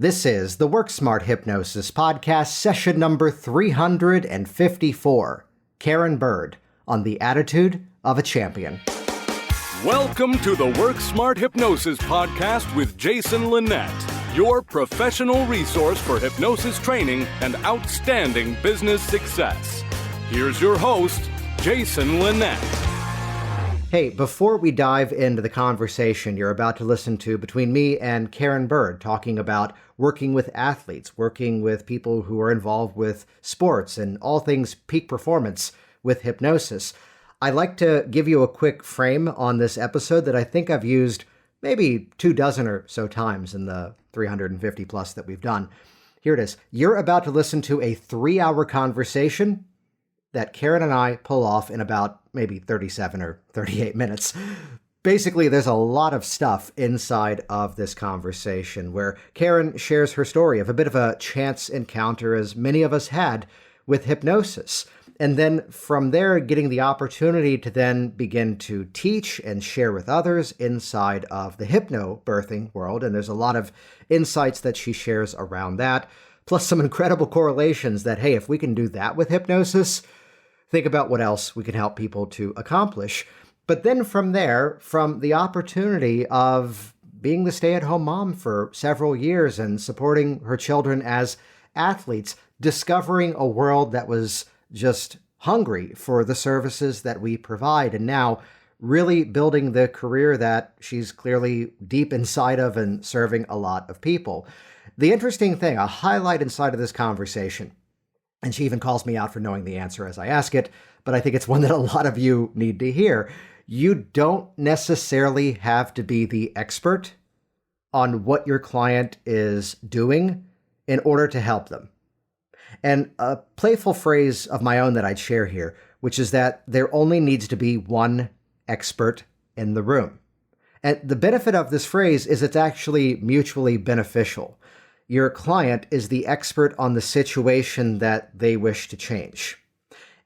This is the Work Smart Hypnosis podcast, session number 354. Caryn Bird on the attitude of a champion. Welcome to the Work Smart Hypnosis podcast with Jason Linett, your professional resource for hypnosis training and outstanding business success. Here's your host, Jason Linett. Hey, before we dive into the conversation you're about to listen to between me and Caryn Bird talking about working with athletes, working with people who are involved with sports and all things peak performance with hypnosis, I'd like to give you a quick frame on this episode that I think I've used maybe 24 or so times in the 350 plus that we've done. Here it is. You're about to listen to a 3-hour conversation that Caryn and I pull off in about maybe 37 or 38 minutes. Basically, there's a lot of stuff inside of this conversation where Caryn shares her story of a bit of a chance encounter, as many of us had, with hypnosis. And then from there, getting the opportunity to then begin to teach and share with others inside of the hypnobirthing world. And there's a lot of insights that she shares around that, plus some incredible correlations that, hey, if we can do that with hypnosis, think about what else we can help people to accomplish. But then from there, from the opportunity of being the stay-at-home mom for several years and supporting her children as athletes, discovering a world that was just hungry for the services that we provide, and now really building the career that she's clearly deep inside of and serving a lot of people. The interesting thing, a highlight inside of this conversation, and she even calls me out for knowing the answer as I ask it, but I think it's one that a lot of you need to hear. You don't necessarily have to be the expert on what your client is doing in order to help them. And a playful phrase of my own that I'd share here, which is that there only needs to be one expert in the room. And the benefit of this phrase is it's actually mutually beneficial. Your client is the expert on the situation that they wish to change.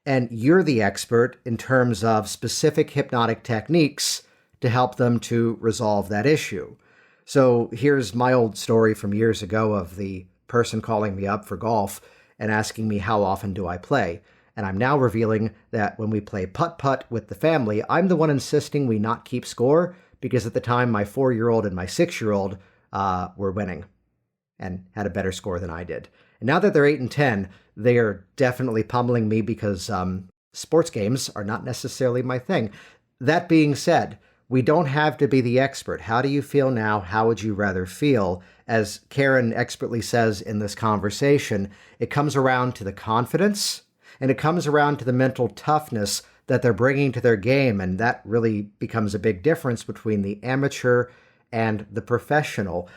And you're the expert in terms of specific hypnotic techniques to help them to resolve that issue. So here's my old story from years ago of the person calling me up for golf and asking me how often do I play. And I'm now revealing that when we play putt-putt with the family, I'm the one insisting we not keep score because at the time my 4-year-old and my 6-year-old were winning and had a better score than I did. And now that they're 8 and 10, they are definitely pummeling me because sports games are not necessarily my thing. That being said, we don't have to be the expert. How do you feel now? How would you rather feel? As Caryn expertly says in this conversation, it comes around to the confidence and it comes around to the mental toughness that they're bringing to their game. And that really becomes a big difference between the amateur and the professional.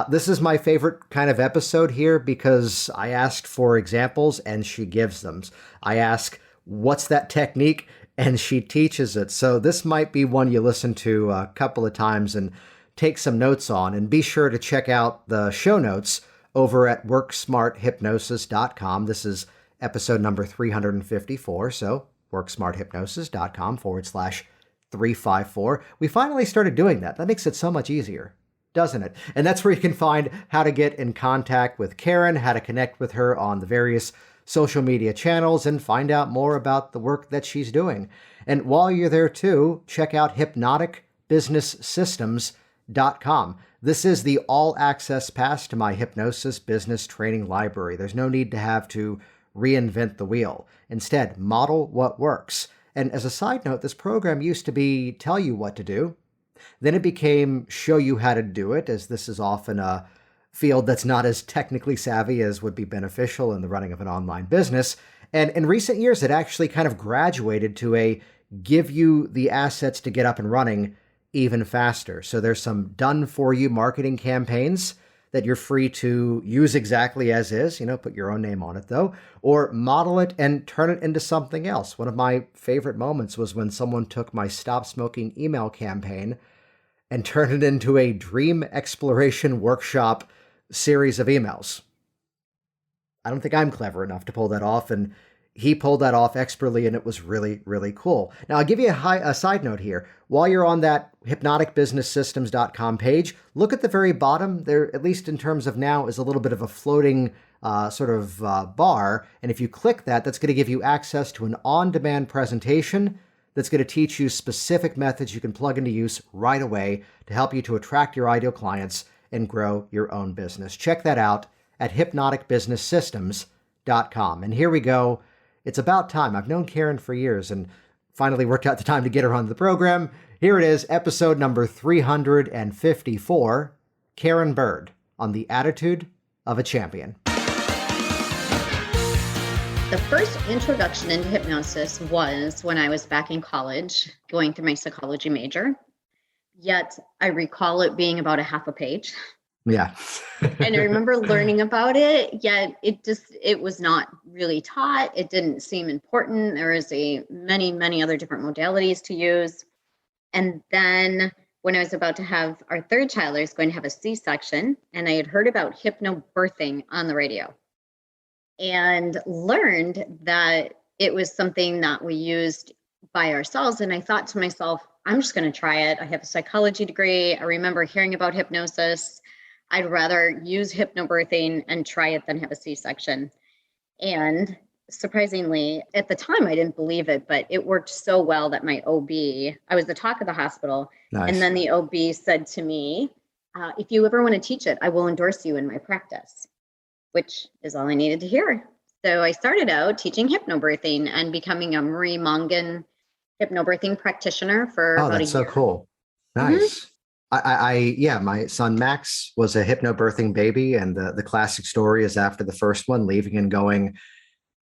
This is my favorite kind of episode here because I asked for examples and she gives them. I ask, what's that technique? And she teaches it. So this might be one you listen to a couple of times and take some notes on. And be sure to check out the show notes over at worksmarthypnosis.com. This is episode number 354. So worksmarthypnosis.com/354. We finally started doing that. That makes it so much easier, doesn't it? And that's where you can find how to get in contact with Caryn, how to connect with her on the various social media channels, and find out more about the work that she's doing. And while you're there too, check out hypnoticbusinesssystems.com. This is the all-access pass to my hypnosis business training library. There's no need to have to reinvent the wheel. Instead, model what works. And as a side note, this program used to be tell you what to do. Then it became show you how to do it, as this is often a field that's not as technically savvy as would be beneficial in the running of an online business. And in recent years, it actually kind of graduated to a give you the assets to get up and running even faster. So there's some done-for-you marketing campaigns that you're free to use exactly as is, put your own name on it though, or model it and turn it into something else. One of my favorite moments was when someone took my Stop Smoking email campaign and turned it into a dream exploration workshop series of emails. I don't think I'm clever enough to pull that off, and he pulled that off expertly, and it was really, really cool. Now, I'll give you a side note here. While you're on that hypnoticbusinesssystems.com page, look at the very bottom. There, at least in terms of now, is a little bit of a floating bar. And if you click that, that's going to give you access to an on-demand presentation that's going to teach you specific methods you can plug into use right away to help you to attract your ideal clients and grow your own business. Check that out at hypnoticbusinesssystems.com. And here we go. It's about time. I've known Caryn for years and finally worked out the time to get her on the program. Here it is, episode number 354, Caryn Bird on the attitude of a champion. The first introduction into hypnosis was when I was back in college, going through my psychology major. Yet I recall it being about a half a page. Yeah. And I remember learning about it, yet it was not really taught. It didn't seem important. There was many other different modalities to use. And then when I was about to have our third child, I was going to have a C-section, and I had heard about hypnobirthing on the radio and learned that it was something that we used by ourselves. And I thought to myself, I'm just going to try it. I have a psychology degree. I remember hearing about hypnosis. I'd rather use hypnobirthing and try it than have a C-section. And surprisingly, at the time, I didn't believe it, but it worked so well that my OB, I was the talk of the hospital. Nice. And then the OB said to me, if you ever want to teach it, I will endorse you in my practice, which is all I needed to hear. So I started out teaching hypnobirthing and becoming a Marie Mongan hypnobirthing practitioner for about a year. Oh, that's so cool. Nice. Mm-hmm. My son Max was a hypnobirthing baby, and the classic story is after the first one, leaving and going,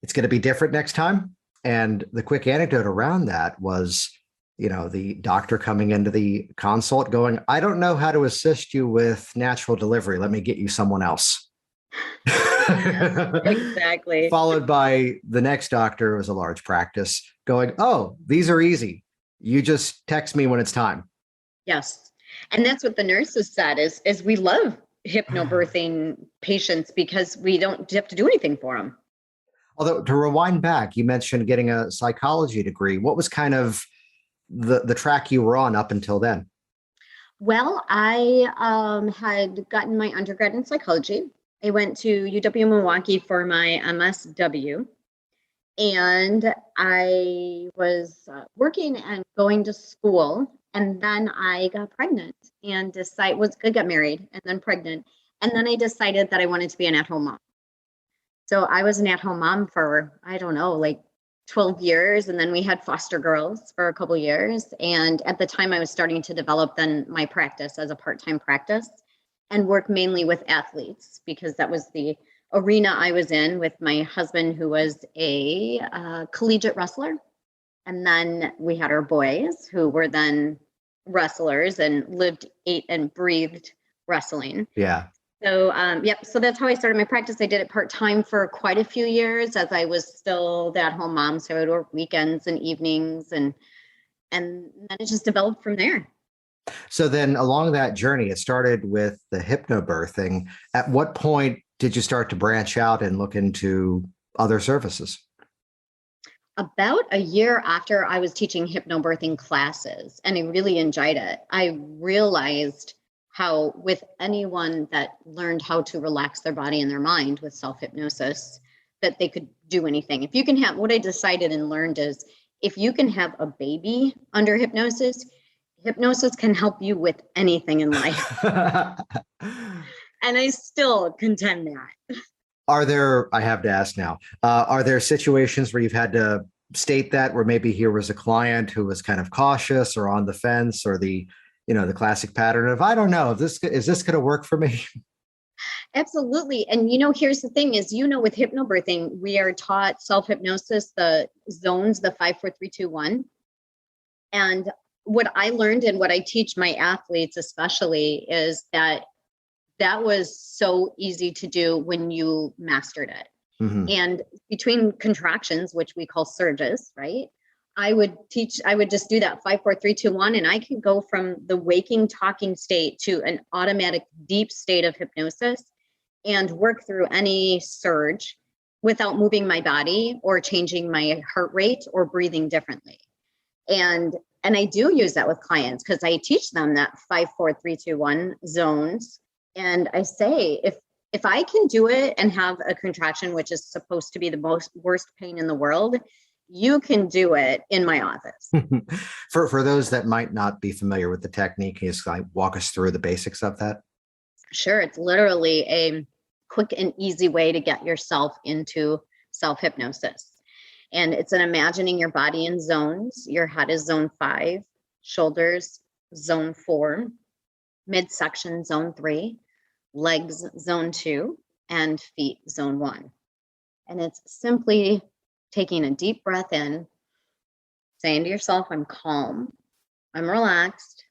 it's going to be different next time. And the quick anecdote around that was, the doctor coming into the consult going, I don't know how to assist you with natural delivery. Let me get you someone else. Exactly. Followed by the next doctor, it was a large practice, going, oh, these are easy. You just text me when it's time. Yes. And that's what the nurses said is we love hypnobirthing patients because we don't have to do anything for them. Although, to rewind back, you mentioned getting a psychology degree. What was kind of the track you were on up until then? Well, I had gotten my undergrad in psychology. I went to UW-Milwaukee for my MSW. And I was working and going to school. And then I got pregnant and I got married and then pregnant. And then I decided that I wanted to be an at-home mom. So I was an at-home mom for, 12 years. And then we had foster girls for a couple of years. And at the time I was starting to develop then my practice as a part-time practice and work mainly with athletes because that was the arena I was in with my husband, who was a collegiate wrestler. And then we had our boys who were then wrestlers and lived, ate, and breathed wrestling. Yeah. So, so that's how I started my practice. I did it part-time for quite a few years as I was still the at-home mom. So I would work weekends and evenings and then it just developed from there. So then along that journey, it started with the hypnobirthing. At what point did you start to branch out and look into other services? About a year after I was teaching hypnobirthing classes, and I really enjoyed it, I realized how with anyone that learned how to relax their body and their mind with self-hypnosis, that they could do anything. If you can have, what I decided and learned is, if you can have a baby under hypnosis, hypnosis can help you with anything in life. And I still contend that. I have to ask now, are there situations where you've had to state that, where maybe here was a client who was kind of cautious or on the fence, or the classic pattern of, I don't know, is this going to work for me? Absolutely. And, here's the thing is, with hypnobirthing, we are taught self-hypnosis, the zones, the 5, 4, 3, 2, 1. And what I learned and what I teach my athletes especially is that was so easy to do when you mastered it. Mm-hmm. And between contractions, which we call surges, right? I would just do that 5, 4, 3, 2, 1. And I could go from the waking talking state to an automatic deep state of hypnosis and work through any surge without moving my body or changing my heart rate or breathing differently. And I do use that with clients because I teach them that 5, 4, 3, 2, 1 zones. And I say, if I can do it and have a contraction, which is supposed to be the worst pain in the world, you can do it in my office. For those that might not be familiar with the technique, can you just like walk us through the basics of that? Sure. It's literally a quick and easy way to get yourself into self-hypnosis. And it's an imagining your body in zones. Your head is zone 5, shoulders, zone 4, midsection, zone 3, legs, zone 2, and feet, zone 1. And it's simply taking a deep breath in, saying to yourself, I'm calm, I'm relaxed,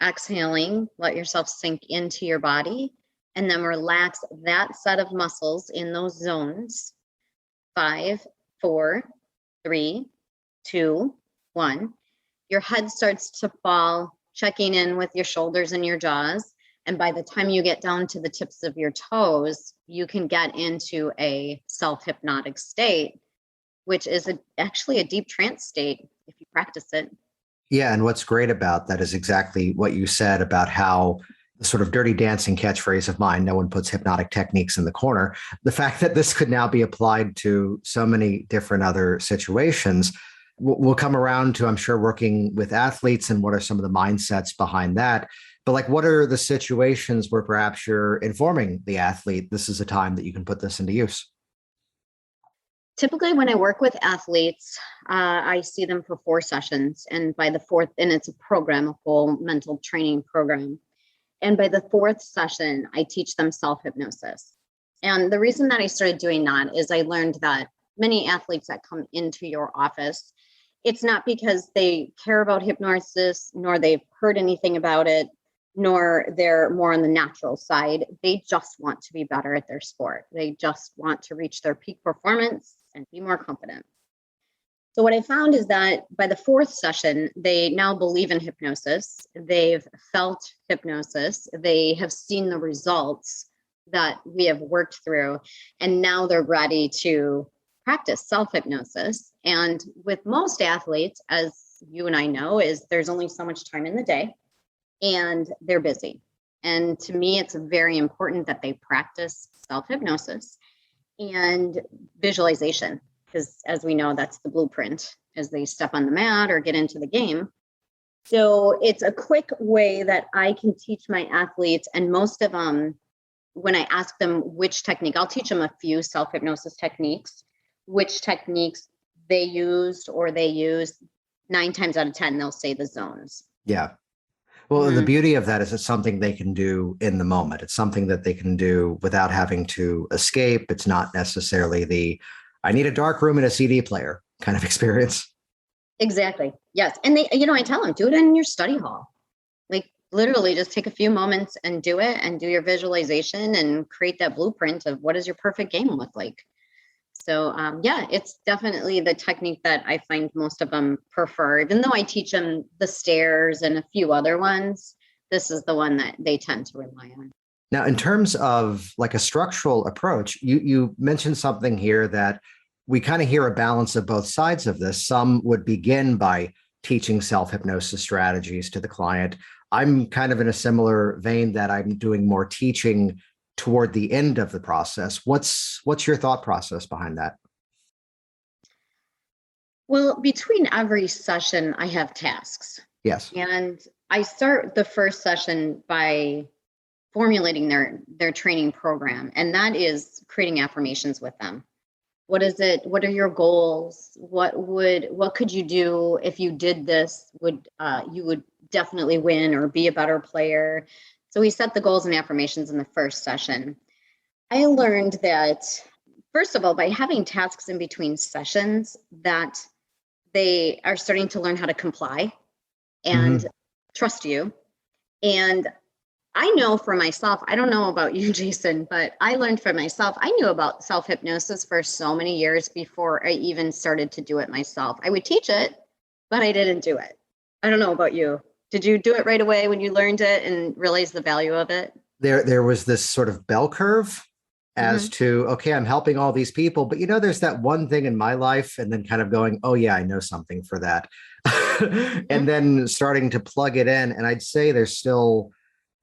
exhaling, let yourself sink into your body, and then relax that set of muscles in those zones. 5, 4, 3, 2, 1. Your head starts to fall, checking in with your shoulders and your jaws. And by the time you get down to the tips of your toes, you can get into a self-hypnotic state, which is actually a deep trance state if you practice it. Yeah. And what's great about that is exactly what you said about how the sort of dirty dancing catchphrase of mine, no one puts hypnotic techniques in the corner. The fact that this could now be applied to so many different other situations. We'll come around to, I'm sure, working with athletes and what are some of the mindsets behind that. But like, what are the situations where perhaps you're informing the athlete, this is a time that you can put this into use? Typically, when I work with athletes, I see them for 4 sessions. And by the 4th, and it's a program, a full mental training program. And by the 4th session, I teach them self-hypnosis. And the reason that I started doing that is I learned that many athletes that come into your office, it's not because they care about hypnosis, nor they've heard anything about it, nor they're more on the natural side. They just want to be better at their sport. They just want to reach their peak performance and be more confident. So what I found is that by the 4th session, they now believe in hypnosis. They've felt hypnosis. They have seen the results that we have worked through. And now they're ready to practice self-hypnosis. And with most athletes, as you and I know, is there's only so much time in the day and they're busy. And to me, it's very important that they practice self-hypnosis and visualization. Because as we know, that's the blueprint as they step on the mat or get into the game. So it's a quick way that I can teach my athletes. And most of them, when I ask them which technique, I'll teach them a few self-hypnosis techniques, which techniques they used or they use. 9 times out of 10, they'll say the zones. Yeah. Well, the beauty of that is it's something they can do in the moment. It's something that they can do without having to escape. It's not necessarily I need a dark room and a CD player kind of experience. Exactly. Yes. And I tell them, do it in your study hall. Like literally just take a few moments and do it and do your visualization and create that blueprint of what does your perfect game look like. So it's definitely the technique that I find most of them prefer. Even though I teach them the stairs and a few other ones, this is the one that they tend to rely on. Now, in terms of like a structural approach, you mentioned something here that we kind of hear a balance of both sides of this. Some would begin by teaching self-hypnosis strategies to the client. I'm kind of in a similar vein that I'm doing more teaching toward the end of the process. What's your thought process behind that? Well, between every session, I have tasks. Yes. And I start the first session by formulating their training program. And that is creating affirmations with them. What is it? What are your goals? What could you do if you did this? You would definitely win or be a better player. So we set the goals and affirmations in the first session. I learned that, first of all, by having tasks in between sessions, that they are starting to learn how to comply and trust you. And I know for myself, I don't know about you, Jason, but I learned for myself, I knew about self-hypnosis for so many years before I even started to do it myself. I would teach it, but I didn't do it. I don't know about you. Did you do it right away when you learned it and realize the value of it? There was this sort of bell curve. as to, okay, I'm helping all these people, but there's that one thing in my life, and then kind of going, oh yeah, I know something for that. And then starting to plug it in. And I'd say there's still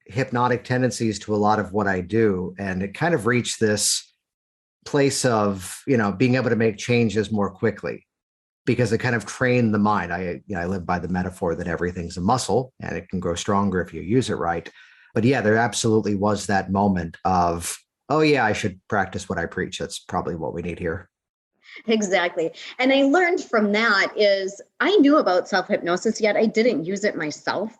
hypnotic tendencies to a lot of what I do. And it kind of reached this place of, being able to make changes more quickly because it kind of trained the mind. I live by the metaphor that everything's a muscle and it can grow stronger if you use it right. But yeah, there absolutely was that moment of, oh yeah, I should practice what I preach. That's probably what we need here. Exactly. And I learned from that is I knew about self-hypnosis, yet I didn't use it myself.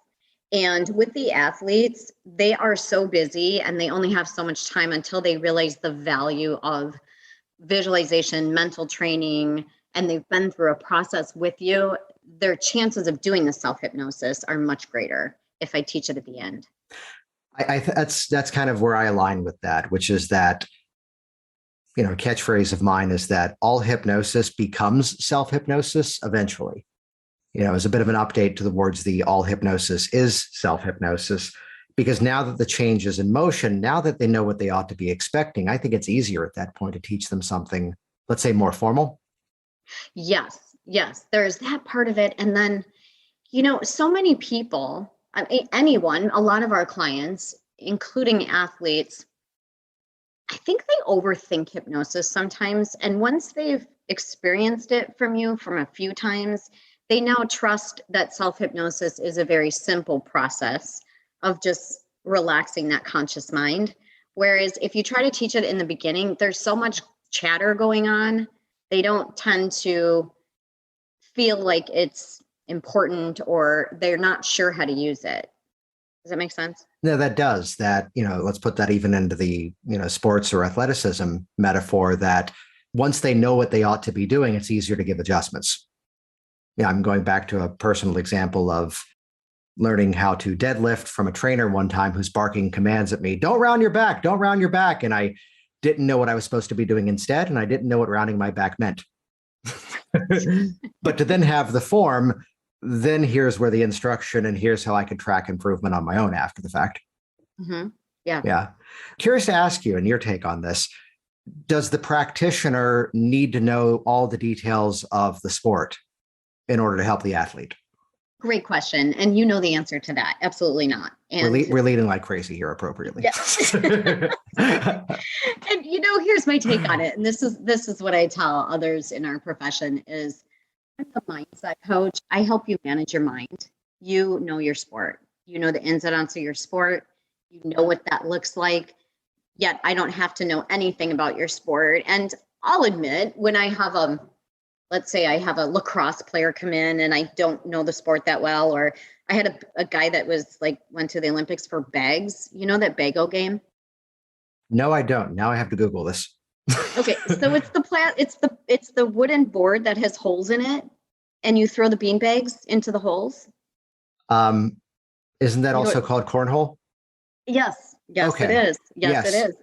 And with the athletes, they are so busy and they only have so much time until they realize the value of visualization, mental training, and they've been through a process with you. Their chances of doing the self-hypnosis are much greater if I teach it at the end. That's kind of where I align with that, which is that, catchphrase of mine is that all hypnosis becomes self-hypnosis eventually. As a bit of an update towards the all hypnosis is self-hypnosis, because now that the change is in motion, now that they know what they ought to be expecting, I think it's easier at that point to teach them something, let's say, more formal. Yes, there's that part of it. And then, so many people, anyone, a lot of our clients, including athletes, I think they overthink hypnosis sometimes. And once they've experienced it from you from a few times, they now trust that self-hypnosis is a very simple process of just relaxing that conscious mind. Whereas if you try to teach it in the beginning, there's so much chatter going on, they don't tend to feel like it's important or they're not sure how to use it. Does that make sense? No, that does. That, let's put that even into the, sports or athleticism metaphor, that once they know what they ought to be doing, it's easier to give adjustments. I'm going back to a personal example of learning how to deadlift from a trainer one time who's barking commands at me, don't round your back, don't round your back. And I didn't know what I was supposed to be doing instead. And I didn't know what rounding my back meant. But to then have the form, then here's where the instruction and here's how I could track improvement on my own after the fact. Mm-hmm. Yeah. Yeah. Curious to ask you and your take on this. Does the practitioner need to know all the details of the sport in order to help the athlete? Great question. And you know the answer to that. Absolutely not. And we're leading like crazy here appropriately. Yeah. And here's my take on it. And this is what I tell others in our profession is I'm a mindset coach. I help you manage your mind. You know your sport. You know the ins and outs of your sport. You know what that looks like. Yet I don't have to know anything about your sport. And I'll admit when I have let's say I have a lacrosse player come in and I don't know the sport that well, or I had a guy that was went to the Olympics for bags. You know that bago game? No, I don't. Now I have to Google this. Okay, so it's the wooden board that has holes in it, and you throw the bean bags into the holes. Isn't that also called cornhole? Yes, okay. It is. Yes, it is.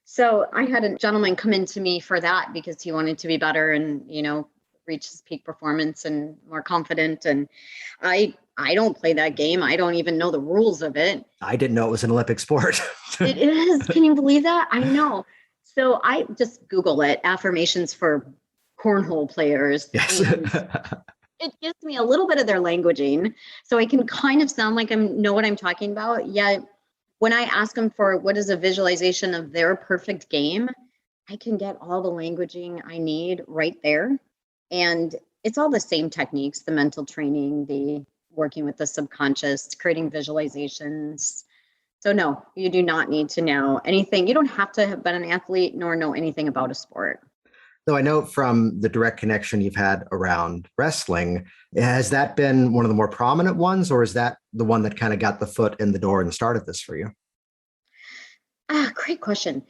So I had a gentleman come in to me for that because he wanted to be better and reach his peak performance and more confident. And I don't play that game. I don't even know the rules of it. I didn't know it was an Olympic sport. It is. Can you believe that? I know. So I just Google it, affirmations for cornhole players. Yes. It gives me a little bit of their languaging. So I can kind of sound like I know what I'm talking about. Yet when I ask them for what is a visualization of their perfect game, I can get all the languaging I need right there. And it's all the same techniques, the mental training, the working with the subconscious, creating visualizations. So no, you do not need to know anything. You don't have to have been an athlete nor know anything about a sport. Though I know from the direct connection you've had around wrestling, has that been one of the more prominent ones, or is that the one that kind of got the foot in the door and started this for you? Great question.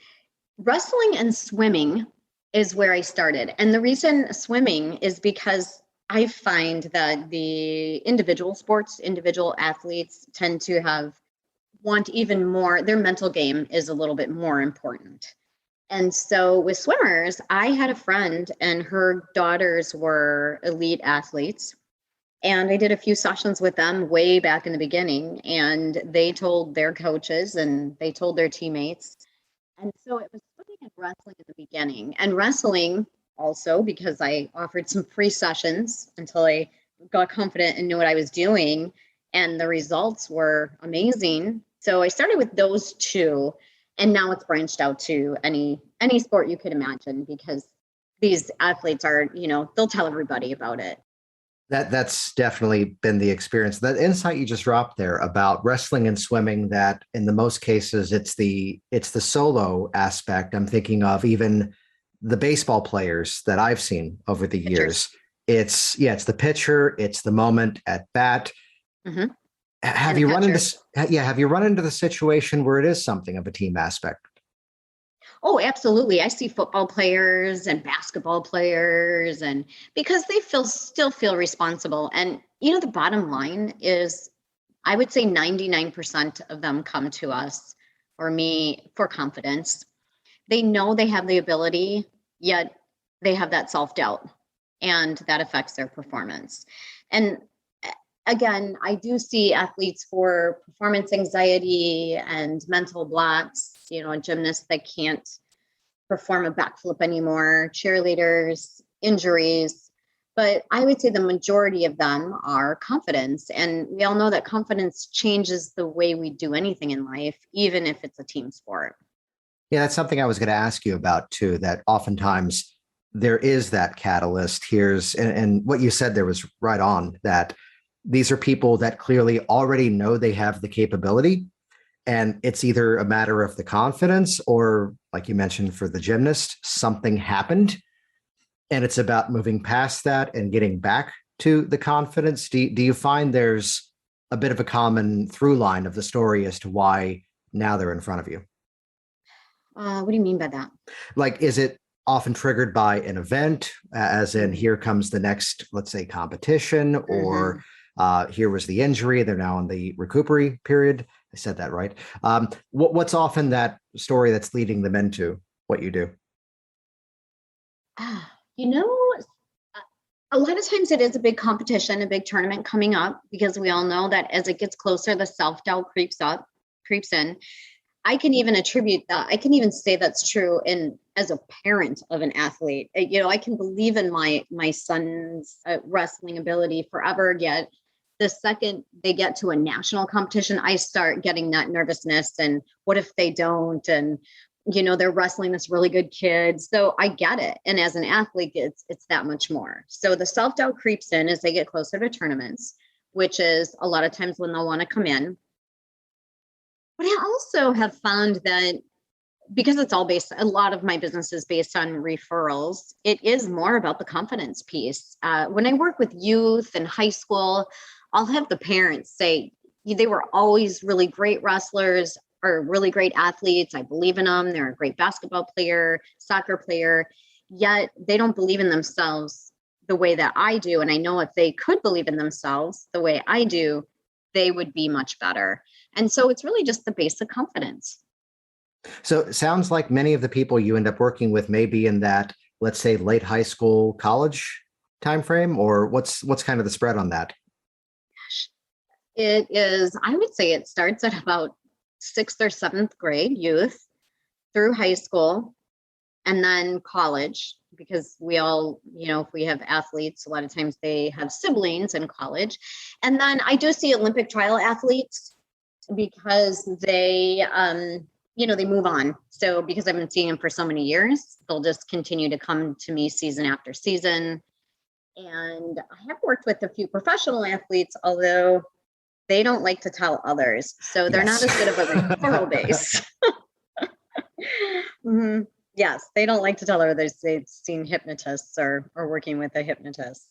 Wrestling and swimming is where I started. And the reason swimming is because I find that the individual sports, individual athletes tend to want even more, their mental game is a little bit more important. And so with swimmers, I had a friend and her daughters were elite athletes. And I did a few sessions with them way back in the beginning. And they told their coaches and they told their teammates. And so it was swimming and wrestling in the beginning. And wrestling also, because I offered some free sessions until I got confident and knew what I was doing. And the results were amazing. So I started with those two. And now it's branched out to any sport you could imagine, because these athletes are, they'll tell everybody about it. That's definitely been the experience. That insight you just dropped there about wrestling and swimming, that in the most cases it's the solo aspect. I'm thinking of even the baseball players that I've seen over the years. It's the pitcher, it's the moment at bat. Mm-hmm. Have you run into the situation where it is something of a team aspect? Oh, absolutely. I see football players and basketball players, and because they still feel responsible. And, the bottom line is, I would say 99% of them come to us or me for confidence. They know they have the ability, yet they have that self-doubt, and that affects their performance. And again, I do see athletes for performance anxiety and mental blocks, a gymnast that can't perform a backflip anymore, cheerleaders, injuries. But I would say the majority of them are confidence. And we all know that confidence changes the way we do anything in life, even if it's a team sport. Yeah, that's something I was going to ask you about too, that oftentimes there is that catalyst. And what you said there was right on, that these are people that clearly already know they have the capability. And it's either a matter of the confidence or, like you mentioned, for the gymnast, something happened. And it's about moving past that and getting back to the confidence. Do you find there's a bit of a common through line of the story as to why now they're in front of you? What do you mean by that? Like, is it often triggered by an event, as in here comes the next, let's say, competition, or here was the injury, they're now in the recovery period? I said that right. What's often that story that's leading them into what you do? A lot of times it is a big competition, a big tournament coming up, because we all know that as it gets closer, the self-doubt creeps in. I can even attribute that. I can even say that's true as a parent of an athlete. I can believe in my son's wrestling ability forever, yet the second they get to a national competition, I start getting that nervousness. And what if they don't? And, they're wrestling this really good kid. So I get it. And as an athlete, it's that much more. So the self-doubt creeps in as they get closer to tournaments, which is a lot of times when they'll want to come in. But I also have found that because it's all a lot of my business is based on referrals, it is more about the confidence piece. When I work with youth and high school, I'll have the parents say they were always really great wrestlers or really great athletes. I believe in them. They're a great basketball player, soccer player, yet they don't believe in themselves the way that I do. And I know if they could believe in themselves the way I do, they would be much better. And so it's really just the basic confidence. So it sounds like many of the people you end up working with may be in that, let's say, late high school, college timeframe, or what's kind of the spread on that? It is, I would say it starts at about 6th or 7th grade youth through high school and then college, because we all, if we have athletes, a lot of times they have siblings in college. And then I do see Olympic trial athletes because they, they move on. So because I've been seeing them for so many years, they'll just continue to come to me season after season. And I have worked with a few professional athletes, although they don't like to tell others. So they're not as good of a referral base. Mm-hmm. Yes, they don't like to tell others they've seen hypnotists or working with a hypnotist.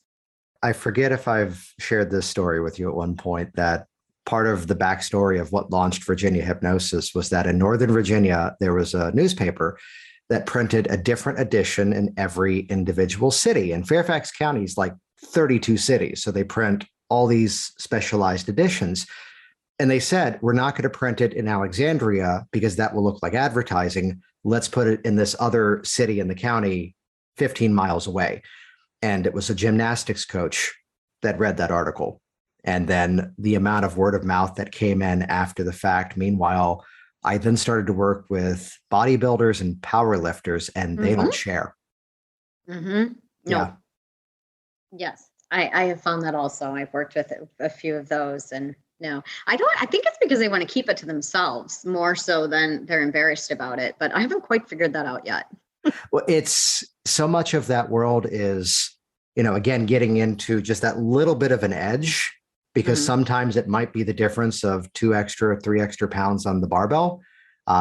I forget if I've shared this story with you at one point, that part of the backstory of what launched Virginia Hypnosis was that in Northern Virginia, there was a newspaper that printed a different edition in every individual city. And Fairfax County is like 32 cities. So they print all these specialized editions. And they said, we're not going to print it in Alexandria because that will look like advertising. Let's put it in this other city in the county 15 miles away. And it was a gymnastics coach that read that article. And then the amount of word of mouth that came in after the fact. Meanwhile, I then started to work with bodybuilders and power lifters, and they don't share. No. Yeah. Yes. I have found that also. I've worked with a few of those, and no, I don't. I think it's because they want to keep it to themselves more so than they're embarrassed about it. But I haven't quite figured that out yet. Well, it's so much of that world is, again, getting into just that little bit of an edge, because sometimes it might be the difference of 3 extra pounds on the barbell.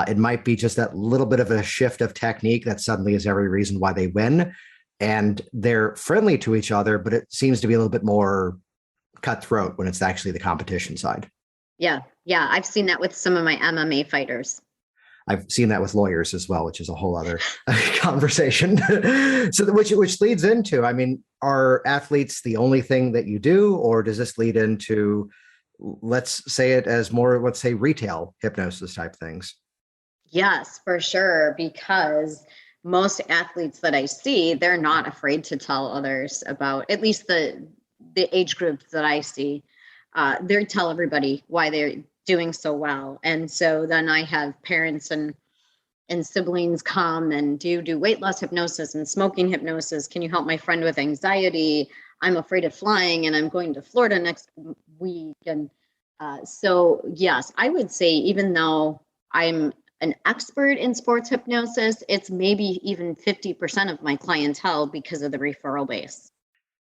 It might be just that little bit of a shift of technique that suddenly is every reason why they win. And they're friendly to each other, but it seems to be a little bit more cutthroat when it's actually the competition side. Yeah. Yeah. I've seen that with some of my MMA fighters. I've seen that with lawyers as well, which is a whole other conversation. So which leads into, I mean, are athletes the only thing that you do, or does this lead into, let's say it as more, let's say retail hypnosis type things? Yes, for sure. Because most athletes that I see, they're not afraid to tell others about, at least the age groups that I see. They tell everybody why they're doing so well. And so then I have parents and siblings come and do weight loss hypnosis and smoking hypnosis. Can you help my friend with anxiety? I'm afraid of flying and I'm going to Florida next week. And so, yes, I would say, even though I'm an expert in sports hypnosis, it's maybe even 50% of my clientele because of the referral base.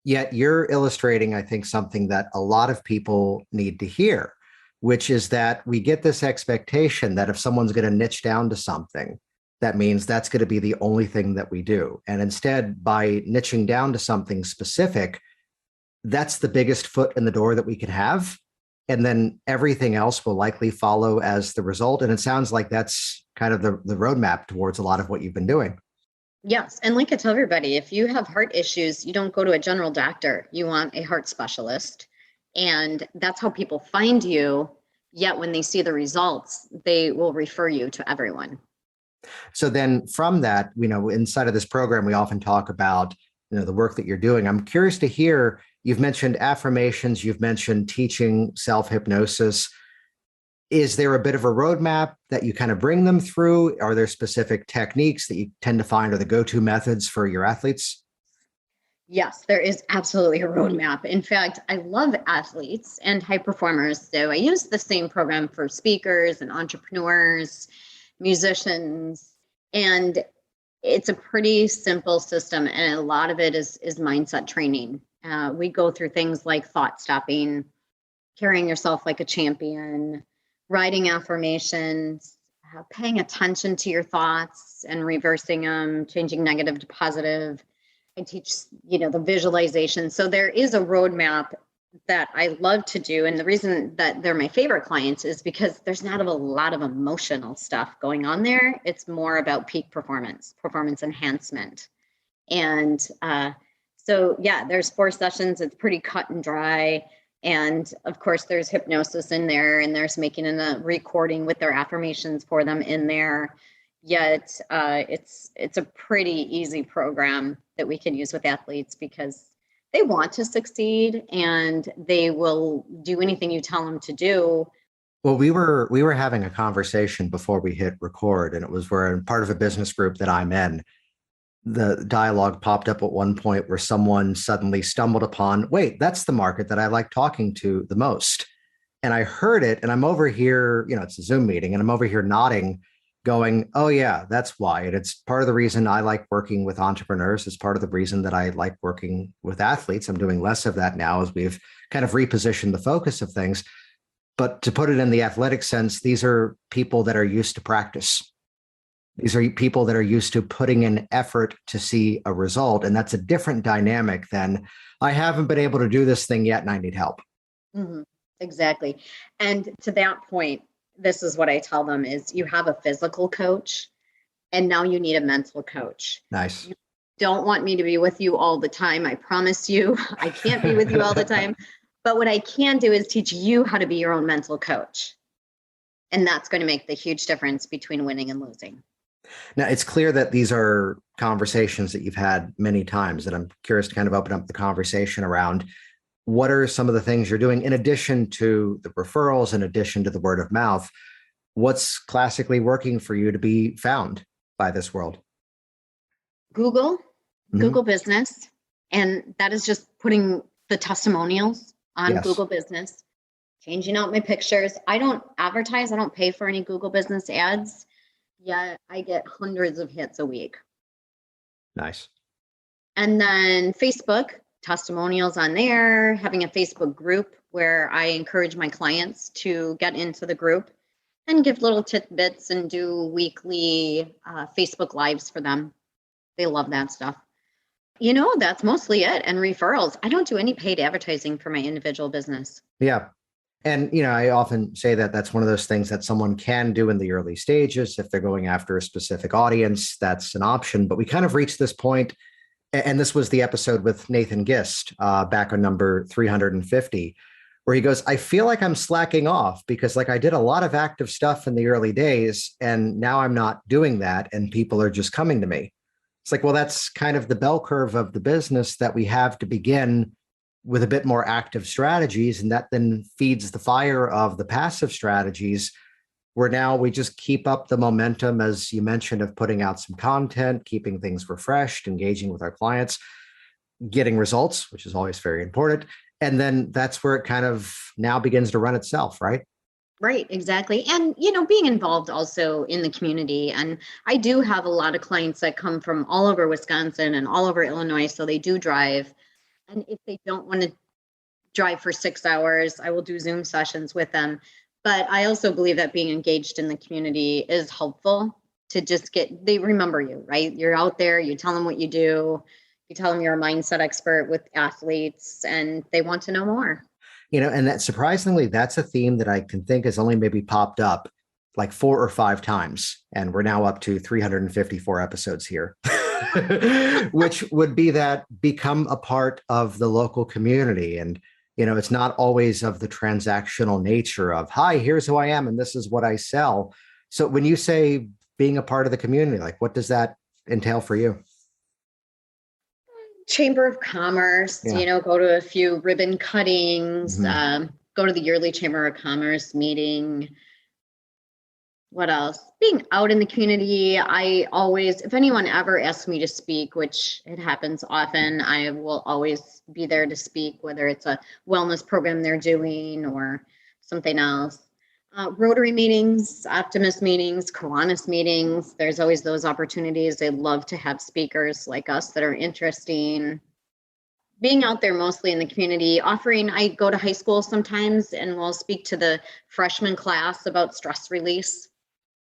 Yet you're illustrating, I think, something that a lot of people need to hear, which is that we get this expectation that if someone's going to niche down to something, that means that's going to be the only thing that we do. And instead, by niching down to something specific, that's the biggest foot in the door that we can have. And then everything else will likely follow as the result. And it sounds like that's kind of the roadmap towards a lot of what you've been doing. Yes. And like I tell everybody, if you have heart issues, you don't go to a general doctor. You want a heart specialist. And that's how people find you. Yet when they see the results, they will refer you to everyone. So then from that, inside of this program, we often talk about, the work that you're doing. I'm curious to hear, you've mentioned affirmations, you've mentioned teaching self-hypnosis. Is there a bit of a roadmap that you kind of bring them through? Are there specific techniques that you tend to find are the go-to methods for your athletes? Yes, there is absolutely a roadmap. In fact, I love athletes and high performers. So I use the same program for speakers and entrepreneurs, musicians, and it's a pretty simple system. And a lot of it is mindset training. We go through things like thought stopping, carrying yourself like a champion, writing affirmations, paying attention to your thoughts and reversing them, changing negative to positive. I teach, the visualization. So there is a roadmap that I love to do. And the reason that they're my favorite clients is because there's not a lot of emotional stuff going on there. It's more about peak performance enhancement. And so, yeah, there's 4 sessions. It's pretty cut and dry. And of course, there's hypnosis in there, and there's making a recording with their affirmations for them in there. Yet it's a pretty easy program that we can use with athletes because they want to succeed and they will do anything you tell them to do. Well, we were having a conversation before we hit record, and it was where part of a business group that I'm in, the dialogue popped up at one point where someone suddenly stumbled upon, wait, that's the market that I like talking to the most. And I heard it, and I'm over here, it's a Zoom meeting, and I'm over here nodding, going, oh yeah, that's why. And it's part of the reason I like working with entrepreneurs. It's part of the reason that I like working with athletes. I'm doing less of that now as we've kind of repositioned the focus of things. But to put it in the athletic sense, these are people that are used to practice. These are people that are used to putting in effort to see a result. And that's a different dynamic than, I haven't been able to do this thing yet and I need help. Mm-hmm. Exactly. And to that point, this is what I tell them is you have a physical coach and now you need a mental coach. Nice. You don't want me to be with you all the time. I promise you, I can't be with you all the time. But what I can do is teach you how to be your own mental coach. And that's going to make the huge difference between winning and losing. Now, it's clear that these are conversations that you've had many times, and I'm curious to kind of open up the conversation around what are some of the things you're doing in addition to the referrals, in addition to the word of mouth. what's classically working for you to be found by this world? Google, Mhm. Google Business. And that is just putting the testimonials on Yes. Google Business, changing out my pictures. I don't advertise, I don't pay for any Google Business ads, yet I get hundreds of hits a week. Nice. And then Facebook, testimonials on there, having a Facebook group where I encourage my clients to get into the group and give little tidbits and do weekly Facebook Lives for them. They love that stuff. That's mostly it. And referrals. I don't do any paid advertising for my individual business. Yeah. And, I often say that that's one of those things that someone can do in the early stages. If they're going after a specific audience, that's an option. But we kind of reached this point, and this was the episode with Nathan Gist back on number 350, where he goes, I feel like I'm slacking off because I did a lot of active stuff in the early days, and now I'm not doing that, and people are just coming to me. It's like, well, that's kind of the bell curve of the business that we have to begin with a bit more active strategies. And that then feeds the fire of the passive strategies, where now we just keep up the momentum, as you mentioned, of putting out some content, keeping things refreshed, engaging with our clients, getting results, which is always very important. And then that's where it kind of now begins to run itself, right? Right, exactly. And, being involved also in the community. And I do have a lot of clients that come from all over Wisconsin and all over Illinois. So they do drive. And if they don't want to drive for 6 hours, I will do Zoom sessions with them. But I also believe that being engaged in the community is helpful to just they remember you, right? You're out there, you tell them what you do, you tell them you're a mindset expert with athletes, and they want to know more. And that surprisingly, that's a theme that I can think has only maybe popped up like 4 or 5 times. And we're now up to 354 episodes here, which would be that become a part of the local community. And, it's not always of the transactional nature of, hi, here's who I am, and this is what I sell. So when you say being a part of the community, what does that entail for you? Chamber of Commerce, Yeah. Go to a few ribbon cuttings, Mm-hmm. Go to the yearly Chamber of Commerce meeting. What else? Being out in the community. I always, if anyone ever asks me to speak, which it happens often, I will always be there to speak, whether it's a wellness program they're doing or something else. Rotary meetings, Optimist meetings, Kiwanis meetings. There's always those opportunities. They love to have speakers like us that are interesting. Being out there mostly in the community, I go to high school sometimes and we'll speak to the freshman class about stress release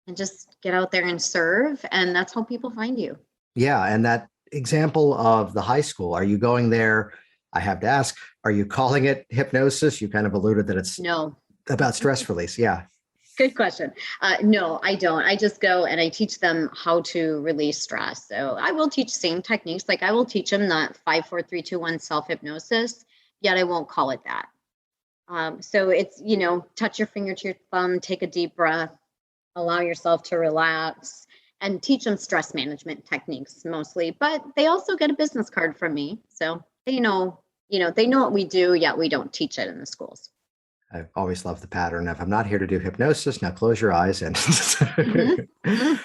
and just get out there and serve. And that's how people find you. Yeah. And that example of the high school, are you going there? I have to ask, are you calling it hypnosis? You kind of alluded that it's No. about stress release. Yeah. Good question. No, I don't. I just go and I teach them how to release stress. So I will teach same techniques. I will teach them the 5, 4, 3, 2, 1 self-hypnosis, yet I won't call it that. So it's, touch your finger to your thumb, take a deep breath, allow yourself to relax, and teach them stress management techniques mostly. But they also get a business card from me. So they know what we do, yet we don't teach it in the schools. I always love the pattern of, I'm not here to do hypnosis. Now close your eyes. And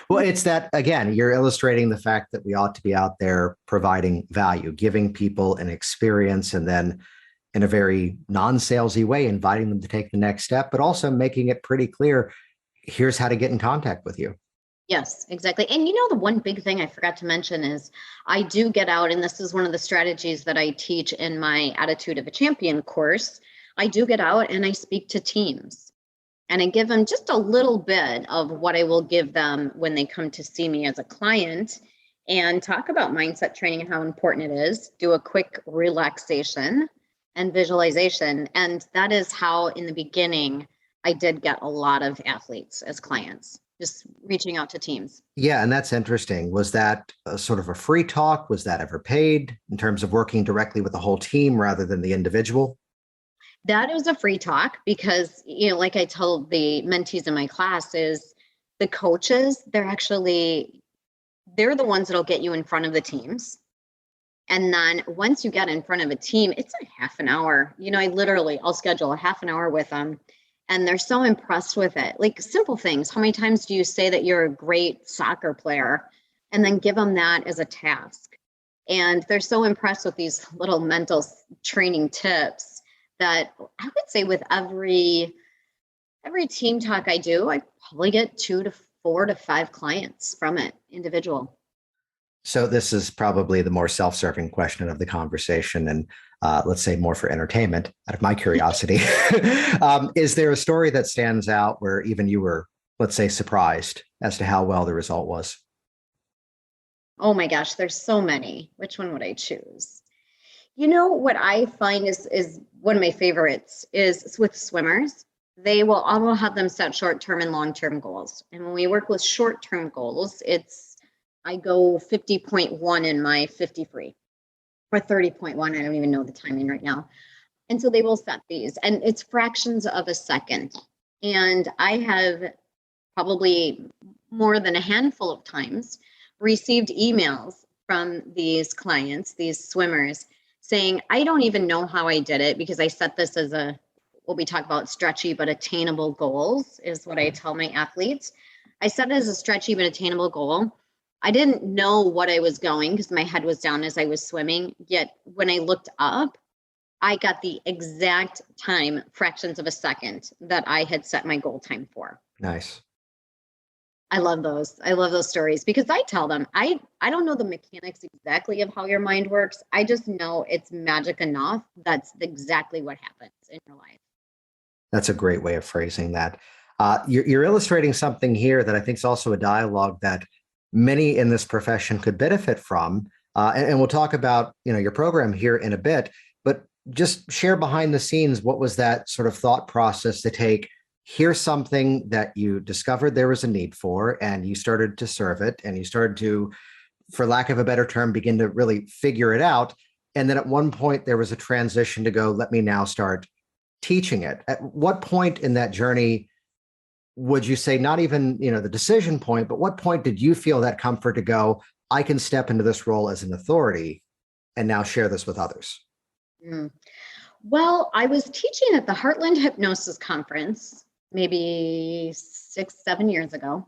well, it's that, again, you're illustrating the fact that we ought to be out there providing value, giving people an experience, and then in a very non-salesy way, inviting them to take the next step, but also making it pretty clear, here's how to get in contact with you. Yes, exactly. And the one big thing I forgot to mention is I do get out, and this is one of the strategies that I teach in my Attitude of a Champion course. I do get out and I speak to teams, and I give them just a little bit of what I will give them when they come to see me as a client, and talk about mindset training and how important it is. Do a quick relaxation and visualization. And that is how in the beginning, I did get a lot of athletes as clients, just reaching out to teams. Yeah, and that's interesting. Was that sort of a free talk? Was that ever paid in terms of working directly with the whole team rather than the individual? That is a free talk because, like I told the mentees in my class, is the coaches, they're the ones that'll get you in front of the teams. And then once you get in front of a team, it's a half an hour. I'll schedule a half an hour with them. And they're so impressed with it. Like simple things. How many times do you say that you're a great soccer player and then give them that as a task? And they're so impressed with these little mental training tips that I would say with every team talk I do, I probably get 2 to 4 to 5 clients from it, individual. So this is probably the more self-serving question of the conversation, and let's say more for entertainment, out of my curiosity. Is there a story that stands out where even you were, let's say, surprised as to how well the result was? Oh my gosh, there's so many. Which one would I choose? You know, what I find is one of my favorites is with swimmers. I will have them set short-term and long-term goals. And when we work with short-term goals, I go 50.1 in my 50 free, or 30.1. I don't even know the timing right now. And so they will set these, and it's fractions of a second. And I have probably more than a handful of times received emails from these clients, these swimmers, saying, I don't even know how I did it because I set this as what we talk about stretchy but attainable goals is what I tell my athletes. I set it as a stretchy but attainable goal. I didn't know what I was going because my head was down as I was swimming. Yet when I looked up, I got the exact time, fractions of a second, that I had set my goal time for. Nice. I love those. I love those stories because I tell them, I don't know the mechanics exactly of how your mind works. I just know it's magic enough. That's exactly what happens in your life. That's a great way of phrasing that. You're illustrating something here that I think is also a dialogue that many in this profession could benefit from. And we'll talk about, your program here in a bit, but just share behind the scenes, what was that sort of thought process to take, here's something that you discovered there was a need for, and you started to serve it, and you started to, for lack of a better term, begin to really figure it out. And then at one point there was a transition to go, let me now start teaching it. At what point in that journey would you say, not even, the decision point, but what point did you feel that comfort to go, I can step into this role as an authority and now share this with others? Well, I was teaching at the Heartland Hypnosis Conference maybe 6-7 years ago.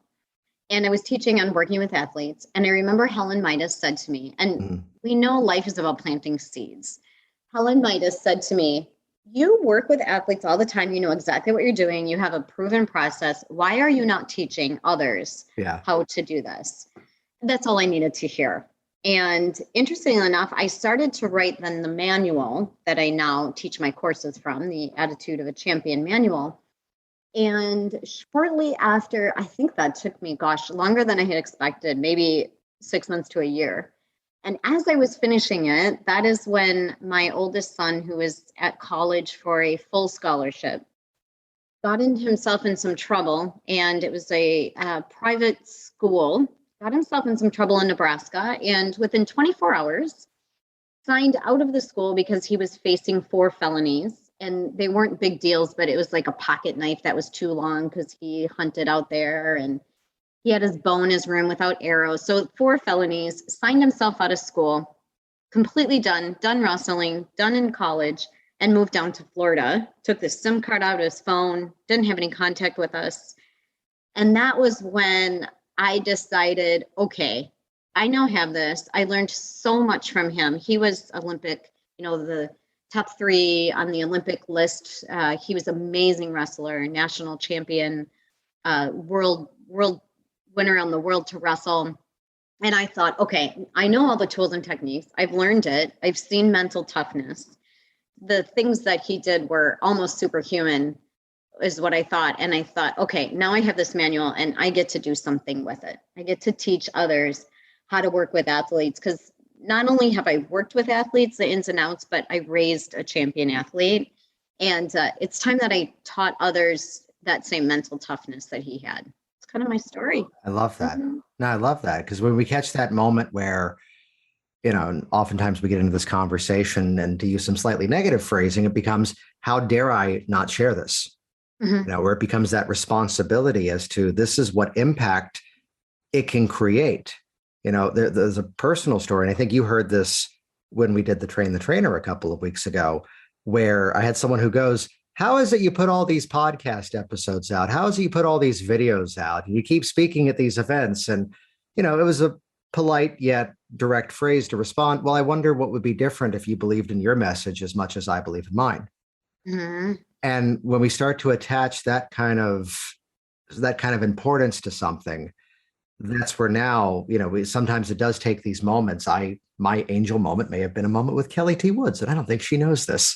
And I was teaching on working with athletes. And I remember Helen Midas said to me, and we know life is about planting seeds. Helen Midas said to me, you work with athletes all the time. You know exactly what you're doing. You have a proven process. Why are you not teaching others how to do this? That's all I needed to hear. And interestingly enough, I started to write then the manual that I now teach my courses from, the Attitude of a Champion manual. And shortly after, I think that took me, longer than I had expected, maybe 6 months to a year. And as I was finishing it, that is when my oldest son, who was at college for a full scholarship, got himself in some trouble. And it was a private school, got himself in some trouble in Nebraska. And within 24 hours, signed out of the school because he was facing 4 felonies. And they weren't big deals, but it was like a pocket knife that was too long because he hunted out there, and he had his bow in his room without arrows. So 4 felonies, signed himself out of school, completely done wrestling, done in college, and moved down to Florida, took the SIM card out of his phone, didn't have any contact with us. And that was when I decided, okay, I now have this. I learned so much from him. He was Olympic, the top 3 on the Olympic list. He was an amazing wrestler, national champion, world went around the world to wrestle. And I thought, okay, I know all the tools and techniques. I've learned it. I've seen mental toughness. The things that he did were almost superhuman, is what I thought. And I thought, okay, now I have this manual and I get to do something with it. I get to teach others how to work with athletes, because not only have I worked with athletes, the ins and outs, but I raised a champion athlete. And it's time that I taught others that same mental toughness that he had. It's kind of my story. I love that. No, I love that, because when we catch that moment where, and oftentimes we get into this conversation, and to use some slightly negative phrasing, it becomes, how dare I not share this? Where it becomes that responsibility as to, this is what impact it can create. There's a personal story, and I think you heard this when we did the Train the Trainer a couple of weeks ago, where I had someone who goes, How is it you put all these podcast episodes out? How is it you put all these videos out? And you keep speaking at these events. And, it was a polite yet direct phrase to respond. Well, I wonder what would be different if you believed in your message as much as I believe in mine. Mhm. And when we start to attach that kind of importance to something, that's where now, sometimes it does take these moments. My angel moment may have been a moment with Kelly T. Woods, and I don't think she knows this,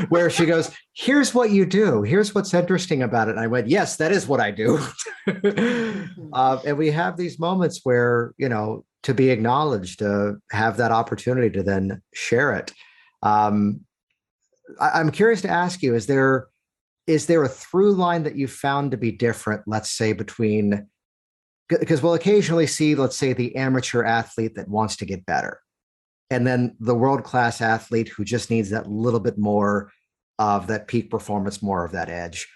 where she goes, here's what you do. Here's what's interesting about it. And I went, yes, that is what I do. And we have these moments where, to be acknowledged, to have that opportunity to then share it. I'm curious to ask you, is there a through line that you found to be different, let's say, between, because we'll occasionally see, let's say, the amateur athlete that wants to get better, and then the world-class athlete who just needs that little bit more of that peak performance, more of that edge.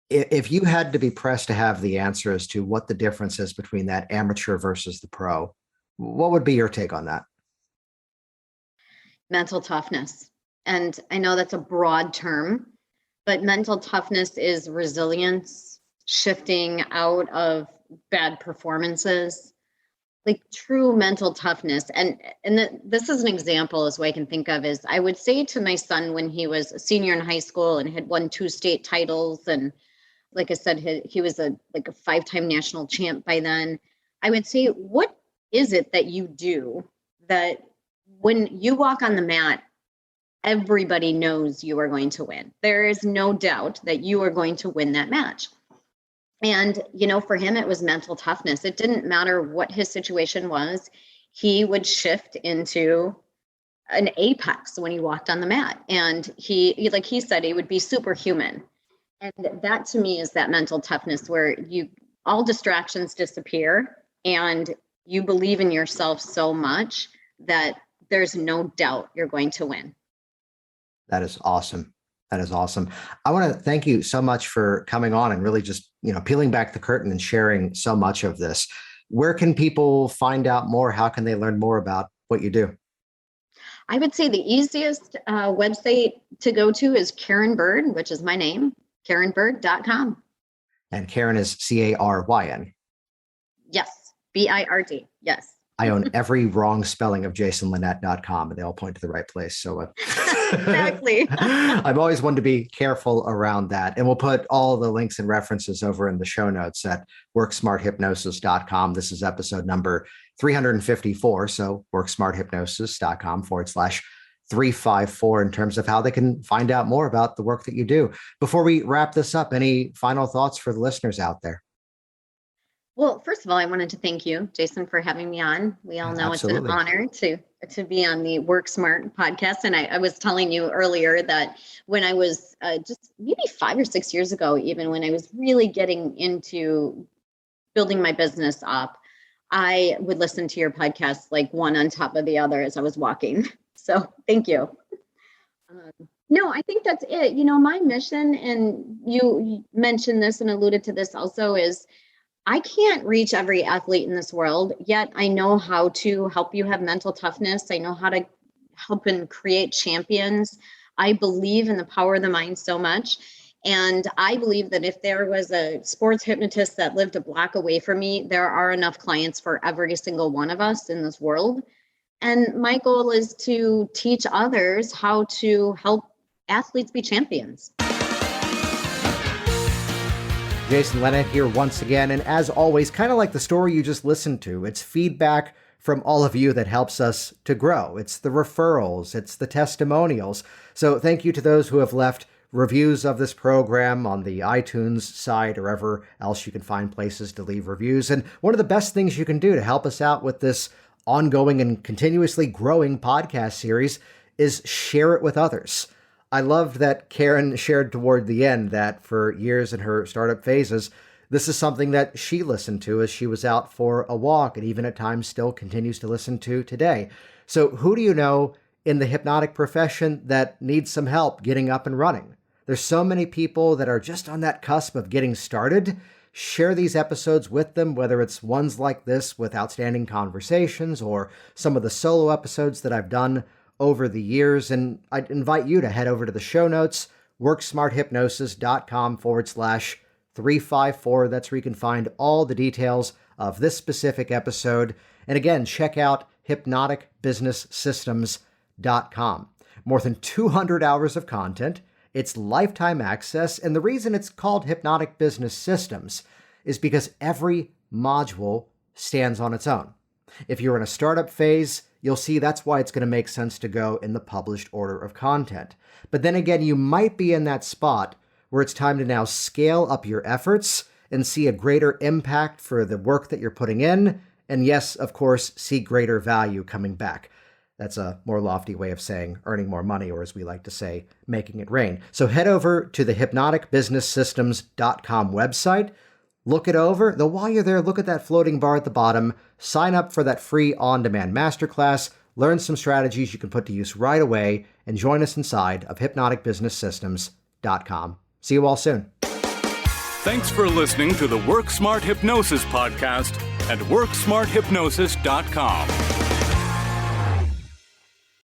If you had to be pressed to have the answer as to what the difference is between that amateur versus the pro, what would be your take on that? Mental toughness. And I know that's a broad term, but mental toughness is resilience, shifting out of bad performances, like true mental toughness. And this is an example, as way I can think of, is I would say to my son when he was a senior in high school and had won 2 state titles, and like I said, he was a 5-time national champ by then. I would say, what is it that you do that when you walk on the mat, everybody knows you are going to win? There is no doubt that you are going to win that match. And, for him, it was mental toughness. It didn't matter what his situation was. He would shift into an apex when he walked on the mat. And he like he said, he would be superhuman. And that to me is that mental toughness where all distractions disappear and you believe in yourself so much that there's no doubt you're going to win. That is awesome. That is awesome. I want to thank you so much for coming on and really just, peeling back the curtain and sharing so much of this. Where can people find out more? How can they learn more about what you do? I would say the easiest website to go to is Caryn Bird, which is my name, CarynBird.com. And Caryn is Caryn. Yes, BIRD. Yes. I own every wrong spelling of JasonLynette.com, and they all point to the right place. So exactly. I've always wanted to be careful around that. And we'll put all the links and references over in the show notes at WorkSmartHypnosis.com. This is episode number 354. So WorkSmartHypnosis.com/354 in terms of how they can find out more about the work that you do. Before we wrap this up, any final thoughts for the listeners out there? Well, first of all, I wanted to thank you, Jason, for having me on. We all know Absolutely. It's an honor to be on the Work Smart podcast. And I was telling you earlier that when I was just maybe 5 or 6 years ago, even when I was really getting into building my business up, I would listen to your podcast like one on top of the other as I was walking. So thank you. No, I think that's it. My mission, and you mentioned this and alluded to this also, is I can't reach every athlete in this world, yet I know how to help you have mental toughness. I know how to help and create champions. I believe in the power of the mind so much. And I believe that if there was a sports hypnotist that lived a block away from me, there are enough clients for every single one of us in this world. And my goal is to teach others how to help athletes be champions. Jason Linett here once again. And as always, kind of like the story you just listened to, it's feedback from all of you that helps us to grow. It's the referrals, it's the testimonials. So thank you to those who have left reviews of this program on the iTunes site or wherever else you can find places to leave reviews. And one of the best things you can do to help us out with this ongoing and continuously growing podcast series is share it with others. I loved that Caryn shared toward the end that for years in her startup phases, this is something that she listened to as she was out for a walk and even at times still continues to listen to today. So who do you know in the hypnotic profession that needs some help getting up and running? There's so many people that are just on that cusp of getting started. Share these episodes with them, whether it's ones like this with outstanding conversations or some of the solo episodes that I've done over the years. And I'd invite you to head over to the show notes, worksmarthypnosis.com/354. That's where you can find all the details of this specific episode. And again, check out hypnoticbusinesssystems.com. More than 200 hours of content. It's lifetime access. And the reason it's called Hypnotic Business Systems is because every module stands on its own. If you're in a startup phase, you'll see that's why it's going to make sense to go in the published order of content. But then again, you might be in that spot where it's time to now scale up your efforts and see a greater impact for the work that you're putting in. And yes, of course, see greater value coming back. That's a more lofty way of saying earning more money, or as we like to say, making it rain. So head over to the hypnoticbusinesssystems.com website. Look it over. Though while you're there, look at that floating bar at the bottom. Sign up for that free on-demand masterclass. Learn some strategies you can put to use right away, and join us inside of hypnoticbusinesssystems.com. See you all soon. Thanks for listening to the Work Smart Hypnosis podcast at worksmarthypnosis.com.